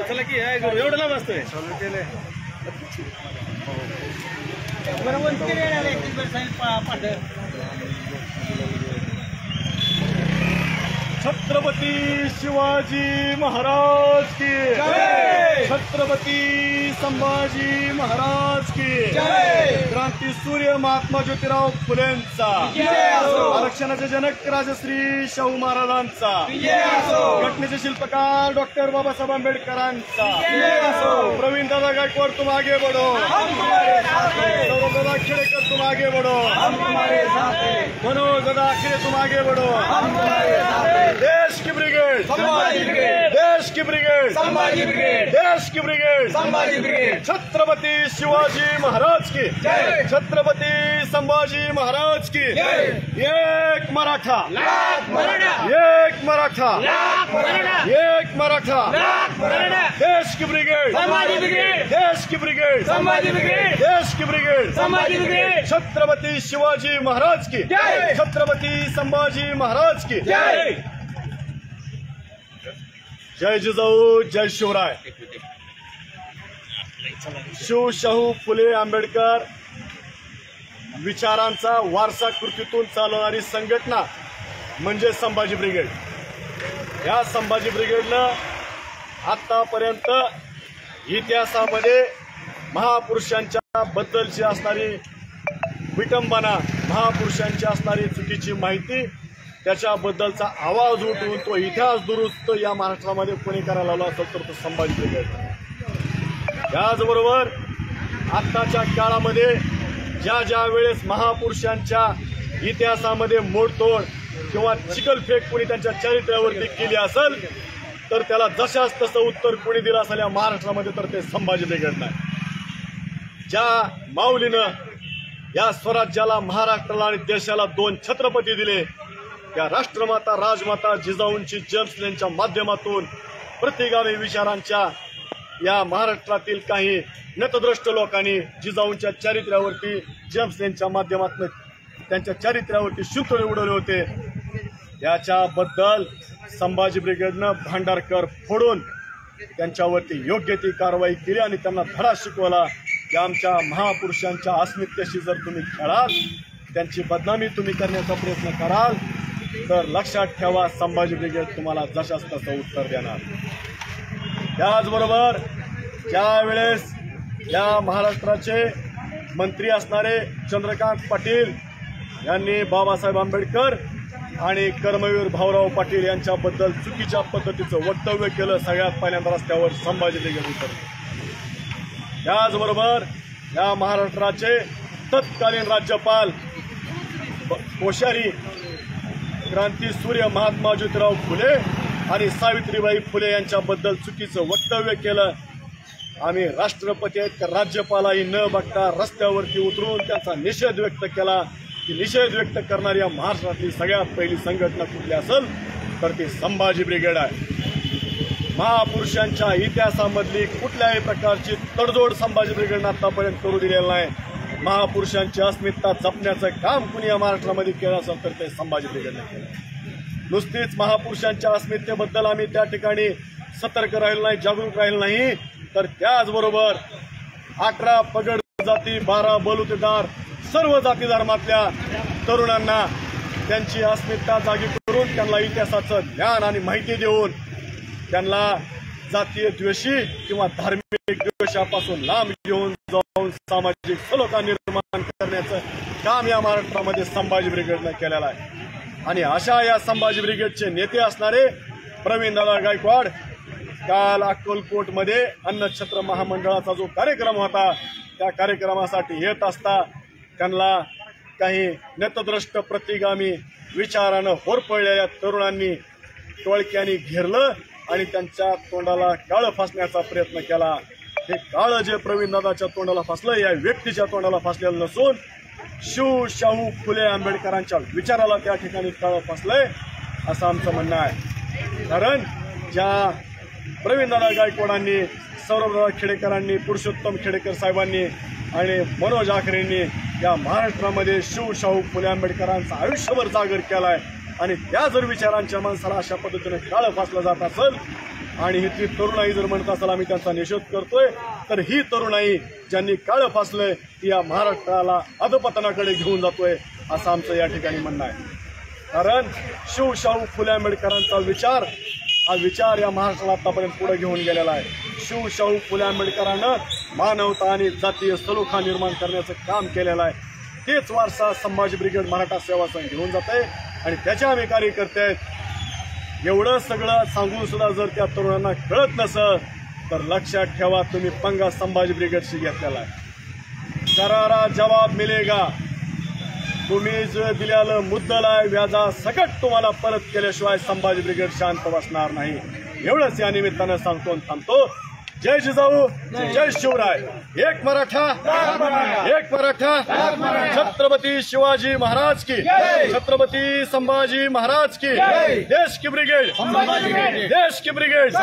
चला की एवढं लांब असतोय छत्रपती शिवाजी महाराज की जय, छत्रपती संभाजी महाराज की जय, क्रांती सूर्य महात्मा ज्योतिराव फुलेंचा, आरक्षणाचे जनक राजश्री शाहू महाराजांचा, घटनेचे शिल्पकार डॉक्टर बाबासाहेब आंबेडकरांचा, प्रवीण दादा गायकवाड तुम आगे बढ़ो, सौरभ दादा खेड़ेकर तुम आगे बढ़ो, मनोज दादा खेड़े तुम आगे बढ़ो, देश की ब्रिगेड संभाजी ब्रिगेड, देश की ब्रिगेड संभाजी ब्रिगेड, देश की ब्रिगेड संभाजी ब्रिगेड, छत्रपती शिवाजी महाराज की जय, छत्रपती संभाजी महाराज की जय, एक मराठा लाख मराठा, एक मराठा लाख मराठा, एक मराठा लाख मराठा, देश की ब्रिगेड संभाजी ब्रिगेड, देश की ब्रिगेड संभाजी ब्रिगेड, देश की ब्रिगेड संभाजी ब्रिगेड, छत्रपती शिवाजी महाराज की जय, छत्रपती संभाजी महाराज की जय, जय जिजाऊ जय शिवराय। शाहू फुले आंबेडकर विचारांचा वारसा कृतीतून चालवणारी संघटना म्हणजे संभाजी ब्रिगेड। या संभाजी ब्रिगेडनं आतापर्यंत इतिहासामध्ये महापुरुषांच्या बद्दलची असणारी विटंबना, महापुरुषांची असणारी चुकीची माहिती, त्याच्याबद्दलचा आवाज उठवून तो इतिहास दुरुस्त या महाराष्ट्रामध्ये कोणी करायला लावला असेल तर तो संभाजी ब्रिगेड। याचबरोबर आत्ताच्या काळामध्ये ज्या ज्या वेळेस महापुरुषांच्या इतिहासामध्ये मोडतोड किंवा चिखलफेक कोणी त्यांच्या चरित्रावरती केली असेल तर त्याला जशाच तसं उत्तर कोणी दिलं असेल या महाराष्ट्रामध्ये तर ते संभाजी ब्रिगेड नाही। ज्या माऊलीनं या स्वराज्याला, महाराष्ट्राला आणि देशाला 2 छत्रपती दिले, त्या राष्ट्रमाता राजमाता जिजाऊंची जेम्सलेनच्या माध्यमातून प्रतिगामी विचारांच्या या महाराष्ट्रातील काही नतद्रष्ट लोकांनी जिजाऊंच्या चारित्र्यावरती जेम्सलेनच्या माध्यमातून त्यांच्या चारित्र्यावरती शिंतोडे उडवले होते। याच्याबद्दल संभाजी ब्रिगेडनं भांडारकर फोडून त्यांच्यावरती योग्य ती कारवाई केली आणि त्यांना धडा शिकवला की आमच्या महापुरुषांच्या अस्मितेशी जर तुम्ही खेळाल, त्यांची बदनामी तुम्ही करण्याचा प्रयत्न कराल तर लक्षात ठेवा संभाजी ब्रिगेड तुम्हाला जशास तसं उत्तर देणार। त्याचबरोबर ज्या वेळेस या महाराष्ट्राचे मंत्री असणारे चंद्रकांत पाटील यांनी बाबासाहेब आंबेडकर आणि कर्मवीर भाऊराव पाटील यांच्याबद्दल चुकीच्या पद्धतीचं वक्तव्य केलं, सगळ्यात पहिल्यांदा रस्त्यावर संभाजी ब्रिगेड उतरले। त्याचबरोबर या महाराष्ट्राचे तत्कालीन राज्यपाल कोश्यारी क्रांती सूर्य महात्मा ज्योतिराव फुले आणि सावित्रीबाई फुले यांच्याबद्दल चुकीचं वक्तव्य केलं। आम्ही राष्ट्रपती आहेत का राज्यपालाही न बघता रस्त्यावरती उतरून त्यांचा निषेध व्यक्त केला की निषेध व्यक्त करणारी या महाराष्ट्रातली सगळ्यात पहिली संघटना कुठली असेल तर ती संभाजी ब्रिगेड आहे। महापुरुषांच्या इतिहासामधली कुठल्याही प्रकारची तडजोड संभाजी ब्रिगेडनं आतापर्यंत करू दिलेलं नाही। महापुरुषांची अस्मिता जपण्याचं काम कुणी या महाराष्ट्रामध्ये केलं असेल तर ते संभाजी ब्रिगेडने केलं। नुसतीच महापुरुषांच्या अस्मितेबद्दल आम्ही त्या ठिकाणी सतर्क राहिलो नाही, जागरूक राहिलो नाही, तर त्याचबरोबर 18 पगड जाती, 12 बलुतेदार सर्व जाती धर्मातल्या तरुणांना त्यांची अस्मिता जागी करून त्यांना इतिहासाचं ज्ञान आणि माहिती देऊन त्यांना जातीय द्वेषी किंवा धार्मिक द्वेषापासून लांब घेऊन जाऊन सामाजिक सलोखा निर्माण करण्याचं काम या महाराष्ट्रामध्ये संभाजी ब्रिगेडनं केलेलं आहे। आणि अशा या संभाजी ब्रिगेडचे नेते असणारे प्रवीणदादा गायकवाड काल अक्कलकोटमध्ये अन्नछत्र महामंडळाचा जो कार्यक्रम होता त्या कार्यक्रमासाठी येत असता त्यांना काही नतद्रष्ट प्रतिगामी विचारानं होरपळलेल्या तरुणांनी टोळक्याने घेरलं आणि त्यांच्या तोंडाला काळं फासण्याचा प्रयत्न केला। हे काळं जे प्रवीणदादाच्या तोंडाला फासलं या व्यक्तीच्या तोंडाला फासलेलं नसून शाहू फुले आंबेडकरांच्या विचाराला त्या ठिकाणी काळं फासलंय। असं आमचं म्हणणं आहे. कारण ज्या प्रवीणदादा गायकवाडांनी, सौरभदादा खेडेकरांनी, पुरुषोत्तम खेडेकर साहेबांनी आणि मनोज आखरेंनी या महाराष्ट्रामध्ये शिवशाहू फुले आंबेडकरांचं आयुष्यभर जागर केला आहे. आणि त्या जर विचारांच्या माणसाला अशा पद्धतीने काळं फासलं जात असेल आणि ही ती तरुणाई जर म्हणत असेल आम्ही त्यांचा निषेध करतोय, तर ही तरुणाई ज्यांनी काळं फासलंय ती या महाराष्ट्राला अधपतनाकडे घेऊन जातोय असं आमचं या ठिकाणी म्हणणं आहे. कारण शिवशाहू फुले आंबेडकरांचा विचार हा विचार या महाराष्ट्राला आतापर्यंत पुढे घेऊन गेलेला आहे. शिवशाहू फुले आंबेडकरांनं मानवता आणि जातीय सलोखा निर्माण करण्याचं काम केलेलं आहे. तेच वारसा संभाजी ब्रिगेड मराठा सेवा संघ घेऊन जात आहे आणि त्याचे आम्ही कार्यकर्ते आहेत. एवढं सगळं सांगून सुद्धा जर त्या तरुणांना कळत नसेल तर लक्षात ठेवा, तुम्ही पंगा संभाजी ब्रिगेडशी घेतलेला आहे. करारा जवाब मिलेगा. तुम्ही जो दिलेलं मुद्दल आहे व्याजा सकट तुम्हाला परत केल्याशिवाय संभाजी ब्रिगेड शांत बसणार नाही. एवढंच या निमित्तानं सांगतो आणि थांबतो. जय जिजाऊ, जय शिवराय. एक मराठा, एक मराठा. छत्रपती शिवाजी महाराज की, छत्रपती संभाजी महाराज की. देश की ब्रिगेड, देश की ब्रिगेड.